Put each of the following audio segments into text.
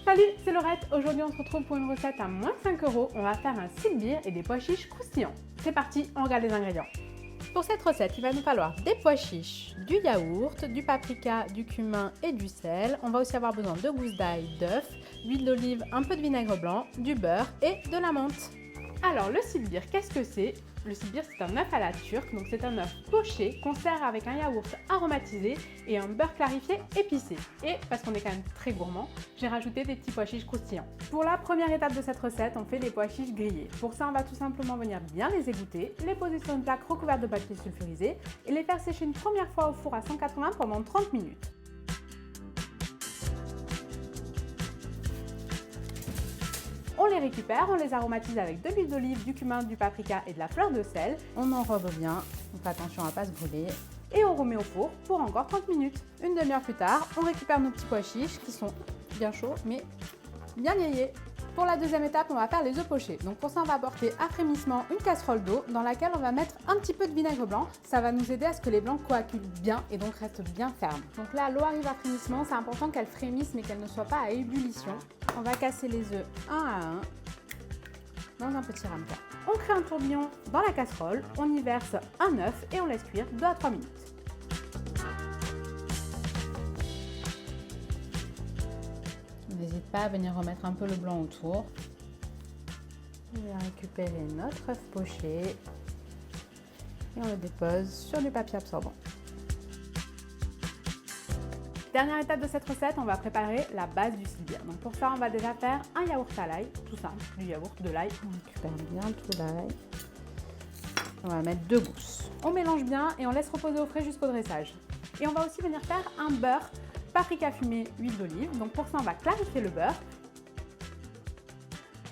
Salut, c'est Laurette. Aujourd'hui, on se retrouve pour une recette à moins de 5 €. On va faire un sylbir et des pois chiches croustillants. C'est parti, on regarde les ingrédients. Pour cette recette, il va nous falloir des pois chiches, du yaourt, du paprika, du cumin et du sel. On va aussi avoir besoin de gousses d'ail, d'œufs, d'huile d'olive, un peu de vinaigre blanc, du beurre et de la menthe. Alors le sylbir, qu'est-ce que c'est? Le sylbir, c'est un œuf à la turque, donc c'est un œuf poché qu'on sert avec un yaourt aromatisé et un beurre clarifié épicé. Et parce qu'on est quand même très gourmand, j'ai rajouté des petits pois chiches croustillants. Pour la première étape de cette recette, on fait les pois chiches grillés. Pour ça, on va tout simplement venir bien les égoutter, les poser sur une plaque recouverte de papier sulfurisé et les faire sécher une première fois au four à 180 pendant 30 minutes. On les récupère, on les aromatise avec de l'huile d'olive, du cumin, du paprika et de la fleur de sel. On enrobe bien, on fait attention à ne pas se brûler. Et on remet au four pour encore 30 minutes. Une demi-heure plus tard, on récupère nos petits pois chiches qui sont bien chauds mais bien grillés. Pour la deuxième étape, on va faire les œufs pochés. Donc pour ça, on va apporter à frémissement une casserole d'eau dans laquelle on va mettre un petit peu de vinaigre blanc. Ça va nous aider à ce que les blancs coagulent bien et donc restent bien fermes. Donc là, l'eau arrive à frémissement, c'est important qu'elle frémisse mais qu'elle ne soit pas à ébullition. On va casser les œufs un à un dans un petit ramequin. On crée un tourbillon dans la casserole, on y verse un œuf et on laisse cuire 2 à 3 minutes. N'hésite pas à venir remettre un peu le blanc autour. On va récupérer notre œuf poché et on le dépose sur du papier absorbant. Dernière étape de cette recette, on va préparer la base du sylbir. Donc pour ça, on va déjà faire un yaourt à l'ail, tout simple, du yaourt, de l'ail. On récupère bien tout l'ail. On va mettre 2 gousses. On mélange bien et on laisse reposer au frais jusqu'au dressage. Et on va aussi venir faire un beurre, paprika fumé, huile d'olive. Donc pour ça, on va clarifier le beurre.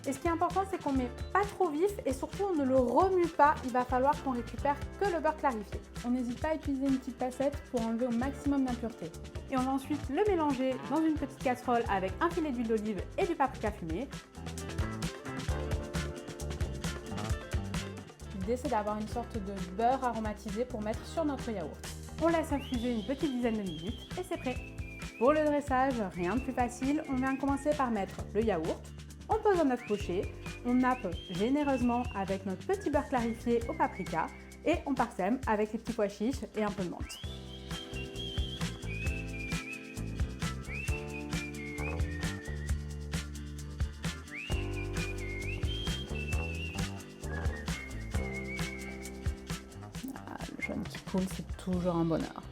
Et ce qui est important, c'est qu'on ne met pas trop vif et surtout on ne le remue pas. Il va falloir qu'on récupère que le beurre clarifié. On n'hésite pas à utiliser une petite passette pour enlever au maximum d'impuretés. Et on va ensuite le mélanger dans une petite casserole avec un filet d'huile d'olive et du paprika fumé. L'idée, c'est d'avoir une sorte de beurre aromatisé pour mettre sur notre yaourt. On laisse infuser une petite dizaine de minutes et c'est prêt. Pour le dressage, rien de plus facile. On vient commencer par mettre le yaourt. On pose un œuf poché, on nappe généreusement avec notre petit beurre clarifié au paprika et on parsème avec les petits pois chiches et un peu de menthe. Ah, le jaune qui coule, c'est toujours un bonheur.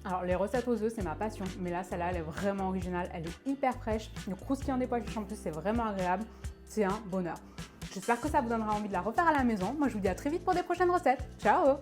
Alors les recettes aux œufs, c'est ma passion, mais là celle-là elle est vraiment originale, elle est hyper fraîche, le croustillant des pois chiches en plus c'est vraiment agréable, c'est un bonheur. J'espère que ça vous donnera envie de la refaire à la maison. Moi je vous dis à très vite pour des prochaines recettes. Ciao!